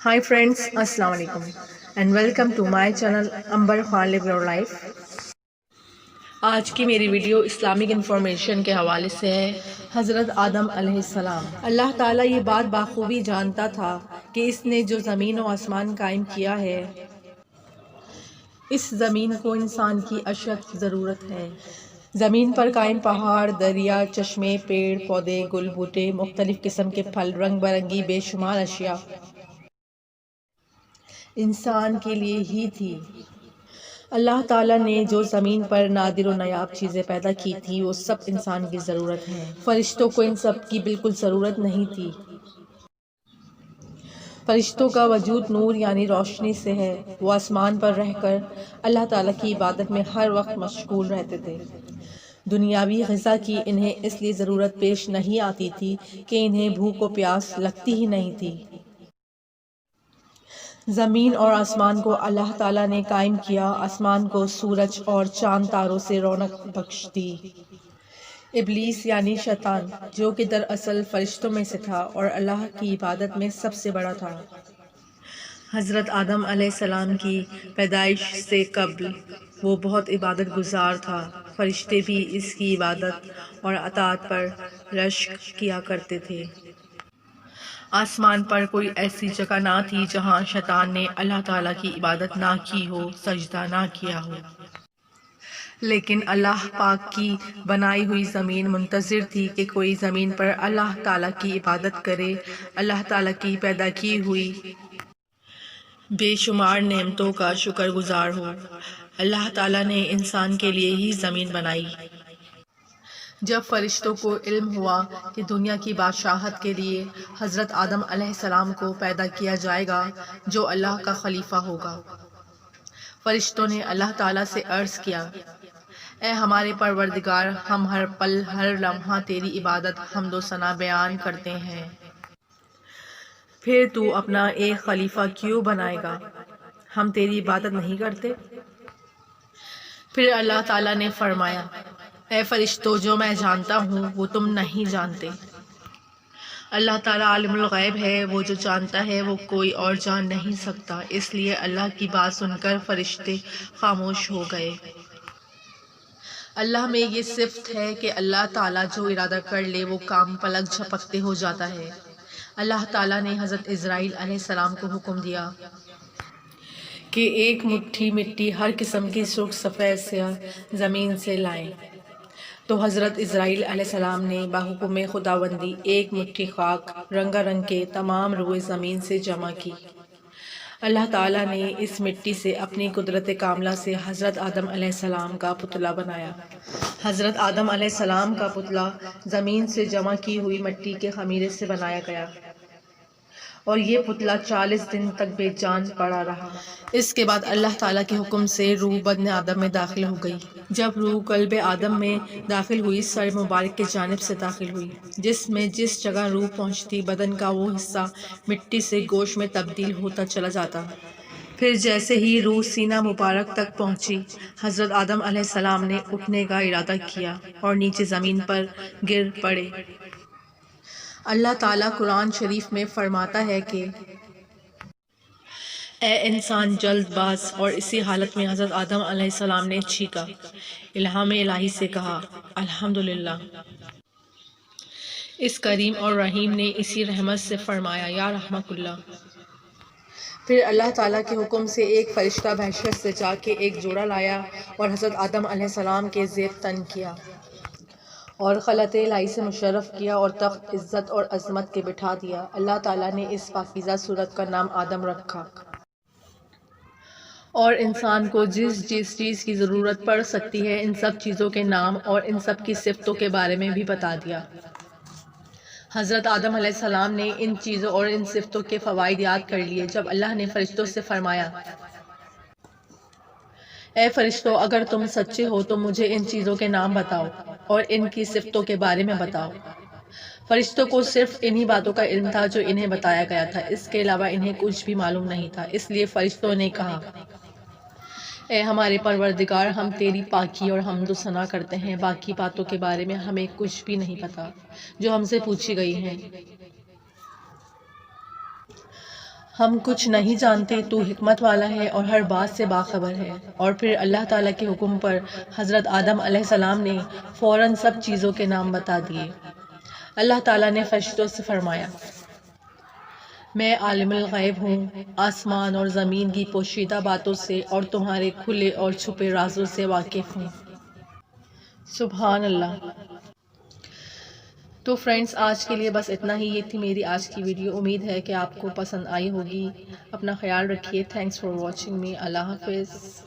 Hi friends, Assalamu alaikum and welcome to my channel Amber Khan Live Your Life. آج کی میری video Islamic information کے حوالے سے ہے۔ حضرت آدم علیہ السلام، اللہ تعالیٰ یہ بات بخوبی جانتا تھا کہ اس نے جو زمین و آسمان قائم کیا ہے، اس زمین کو انسان کی اشد ضرورت ہے۔ زمین پر قائم پہاڑ، دریا، چشمے، پیڑ پودے، گل بوٹے، مختلف قسم کے پھل، رنگ برنگی بے شمار اشیاء انسان کے لیے ہی تھی۔ اللہ تعالیٰ نے جو زمین پر نادر و نایاب چیزیں پیدا کی تھی وہ سب انسان کی ضرورت ہیں۔ فرشتوں کو ان سب کی بالکل ضرورت نہیں تھی۔ فرشتوں کا وجود نور یعنی روشنی سے ہے۔ وہ آسمان پر رہ کر اللہ تعالیٰ کی عبادت میں ہر وقت مشغول رہتے تھے۔ دنیاوی غذا کی انہیں اس لیے ضرورت پیش نہیں آتی تھی کہ انہیں بھوک و پیاس لگتی ہی نہیں تھی۔ زمین اور آسمان کو اللہ تعالیٰ نے قائم کیا۔ آسمان کو سورج اور چاند تاروں سے رونق بخش دی۔ ابلیس یعنی شیطان، جو کہ دراصل فرشتوں میں سے تھا اور اللہ کی عبادت میں سب سے بڑا تھا، حضرت آدم علیہ السلام کی پیدائش سے قبل وہ بہت عبادت گزار تھا۔ فرشتے بھی اس کی عبادت اور اطاعت پر رشک کیا کرتے تھے۔ آسمان پر کوئی ایسی جگہ نہ تھی جہاں شیطان نے اللہ تعالیٰ کی عبادت نہ کی ہو، سجدہ نہ کیا ہو۔ لیکن اللہ پاک کی بنائی ہوئی زمین منتظر تھی کہ کوئی زمین پر اللہ تعالیٰ کی عبادت کرے، اللہ تعالیٰ کی پیدا کی ہوئی بے شمار نعمتوں کا شکر گزار ہو۔ اللہ تعالیٰ نے انسان کے لیے ہی زمین بنائی۔ جب فرشتوں کو علم ہوا کہ دنیا کی بادشاہت کے لیے حضرت آدم علیہ السلام کو پیدا کیا جائے گا جو اللہ کا خلیفہ ہوگا، فرشتوں نے اللہ تعالیٰ سے عرض کیا، اے ہمارے پروردگار، ہم ہر پل ہر لمحہ تیری عبادت حمد و ثنا بیان کرتے ہیں، پھر تو اپنا ایک خلیفہ کیوں بنائے گا؟ ہم تیری عبادت نہیں کرتے؟ پھر اللہ تعالیٰ نے فرمایا، اے فرشتوں، جو میں جانتا ہوں وہ تم نہیں جانتے۔ اللہ تعالیٰ عالم الغیب ہے، وہ جو جانتا ہے وہ کوئی اور جان نہیں سکتا۔ اس لیے اللہ کی بات سن کر فرشتے خاموش ہو گئے۔ اللہ میں یہ صفت ہے کہ اللہ تعالیٰ جو ارادہ کر لے وہ کام پلک جھپکتے ہو جاتا ہے۔ اللہ تعالیٰ نے حضرت عزرائیل علیہ السلام کو حکم دیا کہ ایک مٹھی مٹی ہر قسم کی سرخ سفید سیاہ زمین سے لائیں، تو حضرت عزرائیل علیہ السلام نے بحکم خداوندی ایک مٹھی خاک رنگا رنگ کے تمام روئے زمین سے جمع کی۔ اللہ تعالیٰ نے اس مٹی سے اپنی قدرت کاملہ سے حضرت آدم علیہ السلام کا پتلا بنایا۔ حضرت آدم علیہ السلام کا پتلا زمین سے جمع کی ہوئی مٹی کے خمیرے سے بنایا گیا اور یہ پتلا 40 دن تک بے جان پڑا رہا۔ اس کے بعد اللہ تعالیٰ کے حکم سے روح بدن آدم میں داخل ہو گئی۔ جب روح قلب آدم میں داخل ہوئی، سر مبارک کی جانب سے داخل ہوئی، جس میں جس جگہ روح پہنچتی بدن کا وہ حصہ مٹی سے گوشت میں تبدیل ہوتا چلا جاتا۔ پھر جیسے ہی روح سینہ مبارک تک پہنچی، حضرت آدم علیہ السلام نے اٹھنے کا ارادہ کیا اور نیچے زمین پر گر پڑے۔ اللہ تعالیٰ قرآن شریف میں فرماتا ہے کہ اے انسان جلد باز، اور اسی حالت میں حضرت آدم علیہ السلام نے چیخا، الہام الہی سے کہا الحمدللہ۔ اس کریم اور رحیم نے اسی رحمت سے فرمایا یا رحمک اللہ۔ پھر اللہ تعالیٰ کے حکم سے ایک فرشتہ بحشر سے جا کے ایک جوڑا لایا اور حضرت آدم علیہ السلام کے زیر تن کیا اور خلعت الہی سے مشرف کیا اور تخت عزت اور عظمت کے بٹھا دیا۔ اللہ تعالیٰ نے اس پاکیزہ صورت کا نام آدم رکھا اور انسان کو جس جس چیز کی ضرورت پڑ سکتی ہے ان سب چیزوں کے نام اور ان سب کی صفتوں کے بارے میں بھی بتا دیا۔ حضرت آدم علیہ السلام نے ان چیزوں اور ان صفتوں کے فوائد یاد کر لیے۔ جب اللہ نے فرشتوں سے فرمایا، اے فرشتوں، اگر تم سچے ہو تو مجھے ان چیزوں کے نام بتاؤ اور ان کی صفتوں کے بارے میں بتاؤ۔ فرشتوں کو صرف انہی باتوں کا علم تھا جو انہیں بتایا گیا تھا، اس کے علاوہ انہیں کچھ بھی معلوم نہیں تھا۔ اس لیے فرشتوں نے کہا، اے ہمارے پروردگار، ہم تیری پاکی اور حمد و ثنا کرتے ہیں، باقی باتوں کے بارے میں ہمیں کچھ بھی نہیں پتا جو ہم سے پوچھی گئی ہیں۔ ہم کچھ نہیں جانتے، تو حکمت والا ہے اور ہر بات سے باخبر ہے۔ اور پھر اللہ تعالیٰ کے حکم پر حضرت آدم علیہ السلام نے فوراً سب چیزوں کے نام بتا دیے۔ اللہ تعالیٰ نے فرشتوں سے فرمایا، میں عالم الغیب ہوں، آسمان اور زمین کی پوشیدہ باتوں سے اور تمہارے کھلے اور چھپے رازوں سے واقف ہوں۔ سبحان اللہ۔ تو فرینڈز، آج کے لیے بس اتنا ہی، یہ تھی میری آج کی ویڈیو۔ امید ہے کہ آپ کو پسند آئی ہوگی۔ اپنا خیال رکھیے۔ Thanks for watching me. اللہ حافظ۔